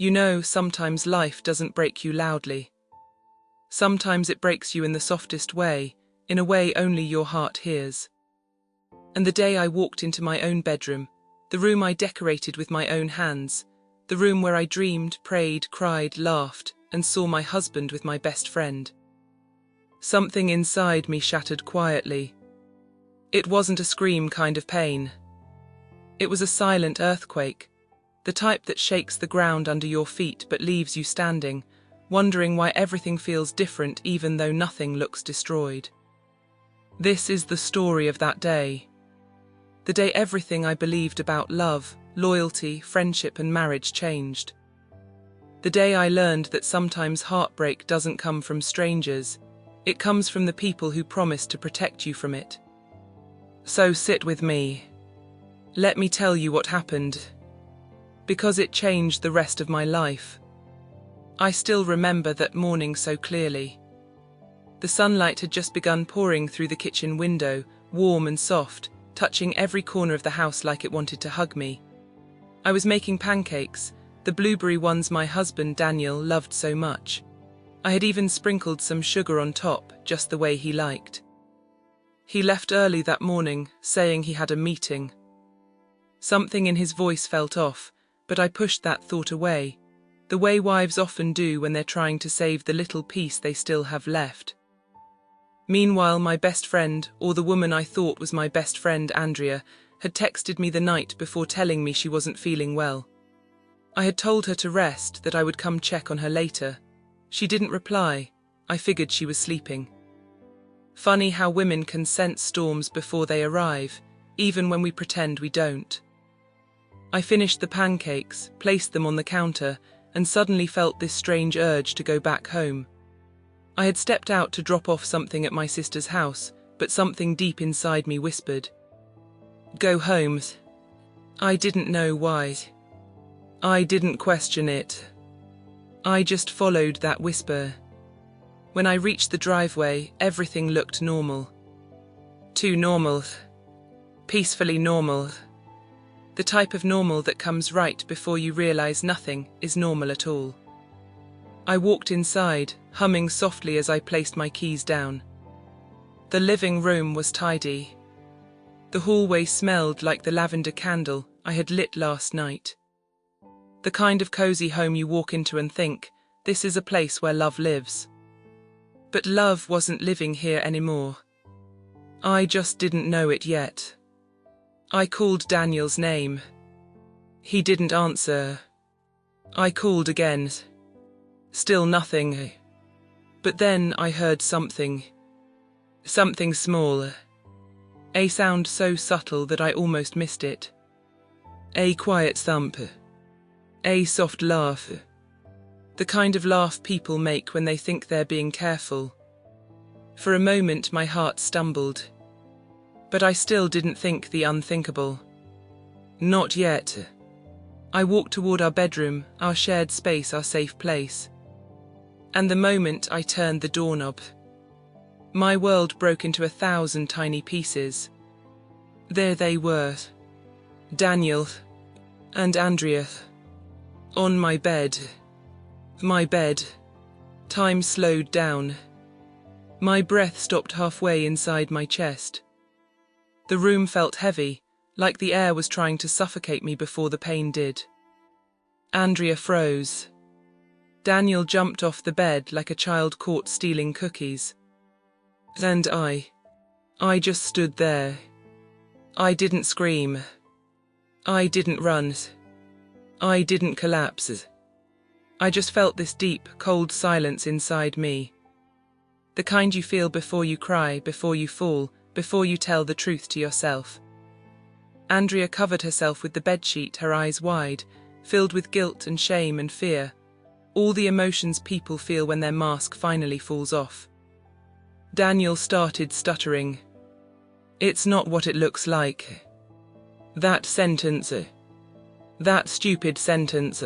You know, sometimes life doesn't break you loudly. Sometimes it breaks you in the softest way, in a way only your heart hears. And the day I walked into my own bedroom, the room I decorated with my own hands, the room where I dreamed, prayed, cried, laughed, and saw my husband with my best friend. Something inside me shattered quietly. It wasn't a scream kind of pain. It was a silent earthquake, the type that shakes the ground under your feet but leaves you standing, wondering why everything feels different even though nothing looks destroyed. This is the story of that day. The day everything I believed about love, loyalty, friendship and marriage changed. The day I learned that sometimes heartbreak doesn't come from strangers, it comes from the people who promise to protect you from it. So sit with me. Let me tell you what happened. Because it changed the rest of my life. I still remember that morning so clearly. The sunlight had just begun pouring through the kitchen window, warm and soft, touching every corner of the house like it wanted to hug me. I was making pancakes, the blueberry ones my husband Daniel loved so much. I had even sprinkled some sugar on top, just the way he liked. He left early that morning, saying he had a meeting. Something in his voice felt off, but I pushed that thought away, the way wives often do when they're trying to save the little piece they still have left. Meanwhile, my best friend, or the woman I thought was my best friend, Andrea, had texted me the night before telling me she wasn't feeling well. I had told her to rest, that I would come check on her later. She didn't reply. I figured she was sleeping. Funny how women can sense storms before they arrive, even when we pretend we don't. I finished the pancakes, placed them on the counter, and suddenly felt this strange urge to go back home. I had stepped out to drop off something at my sister's house, but something deep inside me whispered, "Go home." I didn't know why. I didn't question it. I just followed that whisper. When I reached the driveway, everything looked normal. Too normal. Peacefully normal. The type of normal that comes right before you realize nothing is normal at all. I walked inside, humming softly as I placed my keys down. The living room was tidy. The hallway smelled like the lavender candle I had lit last night. The kind of cozy home you walk into and think, this is a place where love lives. But love wasn't living here anymore. I just didn't know it yet. I called Daniel's name. He didn't answer. I called again. Still nothing. But then I heard something. Something small. A sound so subtle that I almost missed it. A quiet thump. A soft laugh. The kind of laugh people make when they think they're being careful. For a moment my heart stumbled. But I still didn't think the unthinkable. Not yet. I walked toward our bedroom, our shared space, our safe place. And the moment I turned the doorknob, my world broke into 1,000 tiny pieces. There they were, Daniel and Andrea, on my bed. My bed. Time slowed down. My breath stopped halfway inside my chest. The room felt heavy, like the air was trying to suffocate me before the pain did. Andrea froze. Daniel jumped off the bed like a child caught stealing cookies. And I just stood there. I didn't scream. I didn't run. I didn't collapse. I just felt this deep, cold silence inside me. The kind you feel before you cry, before you fall, before you tell the truth to yourself. Andrea covered herself with the bedsheet, her eyes wide, filled with guilt and shame and fear. All the emotions people feel when their mask finally falls off. Daniel started stuttering. "It's not what it looks like. That sentence. That stupid sentence.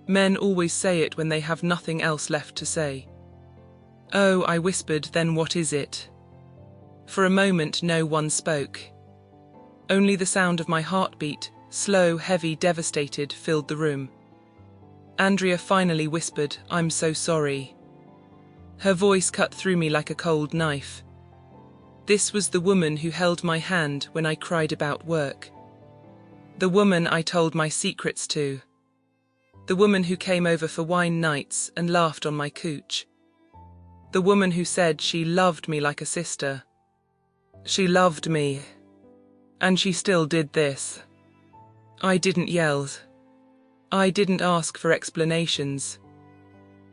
Men always say it when they have nothing else left to say." "Oh," I whispered, "then what is it?" For a moment no one spoke. Only the sound of my heartbeat, slow, heavy, devastated, filled the room. Andrea finally whispered, "I'm so sorry." Her voice cut through me like a cold knife. This was the woman who held my hand when I cried about work. The woman I told my secrets to. The woman who came over for wine nights and laughed on my cooch. The woman who said she loved me like a sister. She loved me. And she still did this. I didn't yell. I didn't ask for explanations.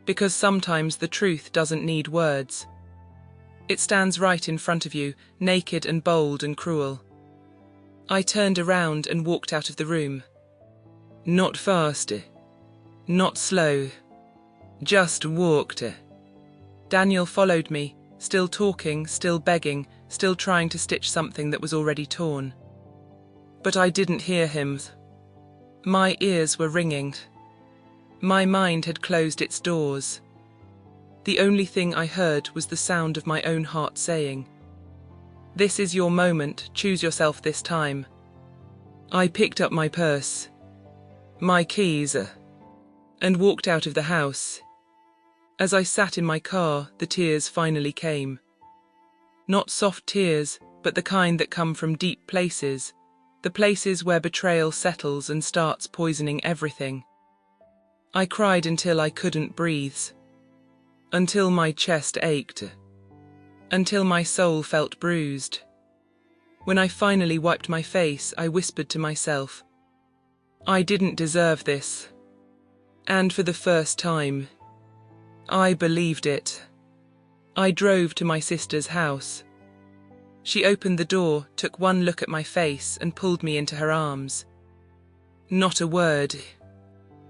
Because sometimes the truth doesn't need words. It stands right in front of you, naked and bold and cruel. I turned around and walked out of the room. Not fast. Not slow. Just walked. Daniel followed me, still talking, still begging, still trying to stitch something that was already torn. But I didn't hear him. My ears were ringing. My mind had closed its doors. The only thing I heard was the sound of my own heart saying, "This is your moment, choose yourself this time." I picked up my purse, my keys, and walked out of the house. As I sat in my car, the tears finally came. Not soft tears, but the kind that come from deep places, the places where betrayal settles and starts poisoning everything. I cried until I couldn't breathe, until my chest ached, until my soul felt bruised. When I finally wiped my face, I whispered to myself, I didn't deserve this. And for the first time, I believed it. I drove to my sister's house. She opened the door, took one look at my face, and pulled me into her arms. Not a word.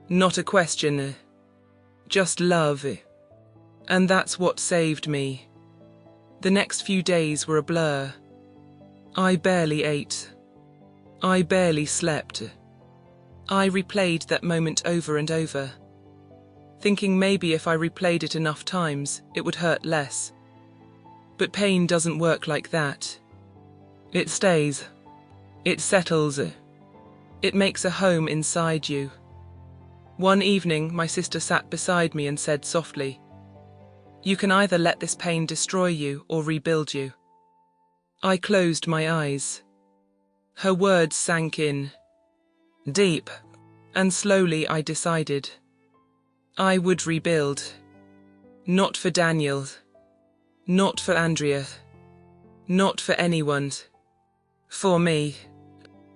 Not a question. Just love. And that's what saved me. The next few days were a blur. I barely ate. I barely slept. I replayed that moment over and over, thinking maybe if I replayed it enough times, it would hurt less. But pain doesn't work like that. It stays. It settles. It makes a home inside you. One evening, my sister sat beside me and said softly, "You can either let this pain destroy you or rebuild you." I closed my eyes. Her words sank in, deep, and slowly I decided I would rebuild. Not for Daniel. Not for Andrea. Not for anyone. For me.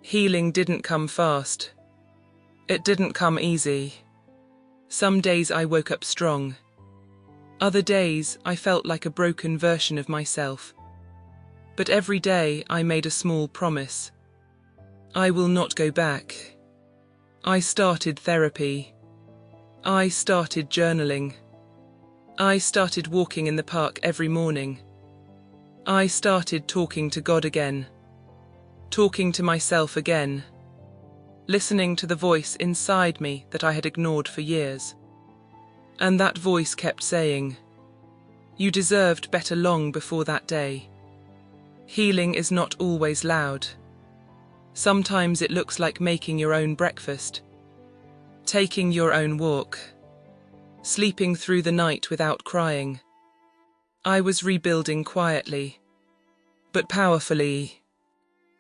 Healing didn't come fast. It didn't come easy. Some days I woke up strong. Other days I felt like a broken version of myself. But every day I made a small promise. I will not go back. I started therapy. I started journaling. I started walking in the park every morning. I started talking to God again. Talking to myself again. Listening to the voice inside me that I had ignored for years. And that voice kept saying, "You deserved better long before that day." Healing is not always loud. Sometimes it looks like making your own breakfast, taking your own walk, sleeping through the night without crying. I was rebuilding quietly, but powerfully.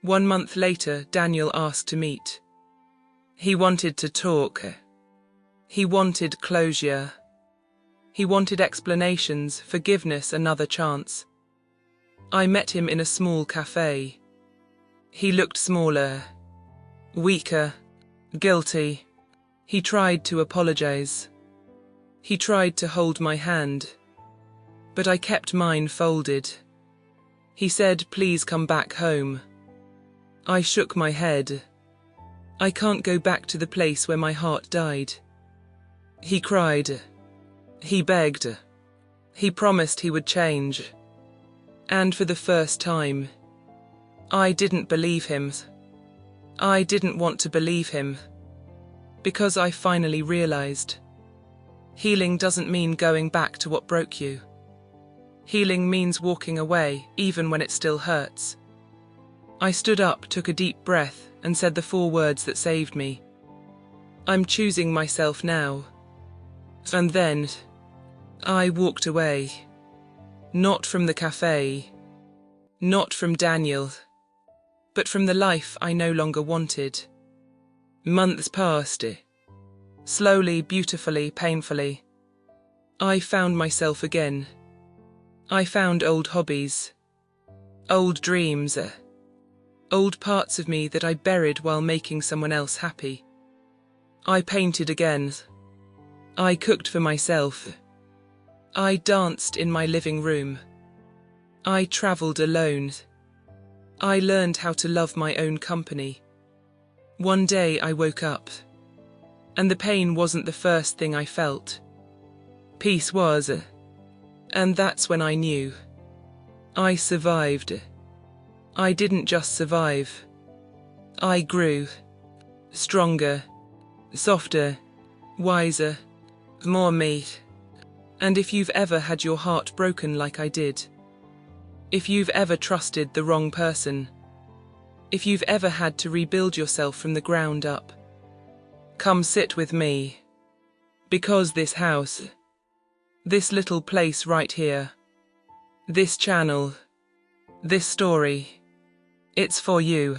1 month later, Daniel asked to meet. He wanted to talk. He wanted closure. He wanted explanations, forgiveness, another chance. I met him in a small cafe. He looked smaller, weaker, guilty. He tried to apologize. He tried to hold my hand, but I kept mine folded. He said, "Please come back home." I shook my head. I can't go back to the place where my heart died. He cried. He begged. He promised he would change. And for the first time, I didn't believe him. I didn't want to believe him. Because I finally realized, healing doesn't mean going back to what broke you. Healing means walking away, even when it still hurts. I stood up, took a deep breath, and said the 4 words that saved me. I'm choosing myself now. And then I walked away. Not from the cafe, not from Daniel, but from the life I no longer wanted. Months passed. Slowly, beautifully, painfully. I found myself again. I found old hobbies, old dreams, old parts of me that I buried while making someone else happy. I painted again. I cooked for myself. I danced in my living room. I traveled alone. I learned how to love my own company. One day I woke up, and the pain wasn't the first thing I felt. Peace was, and that's when I knew. I survived. I didn't just survive. I grew. Stronger, softer, wiser, more me. And if you've ever had your heart broken like I did, if you've ever trusted the wrong person, if you've ever had to rebuild yourself from the ground up, come sit with me. Because this house, this little place right here, this channel, this story, it's for you.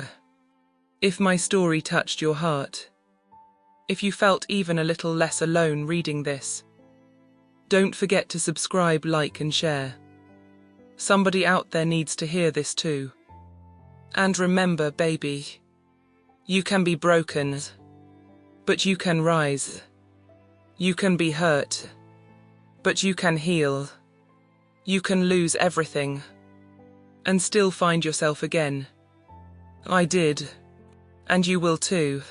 If my story touched your heart, if you felt even a little less alone reading this, don't forget to subscribe, like and share. Somebody out there needs to hear this too. And remember, baby, you can be broken, but you can rise. You can be hurt, but you can heal. You can lose everything, and still find yourself again. I did, and you will too.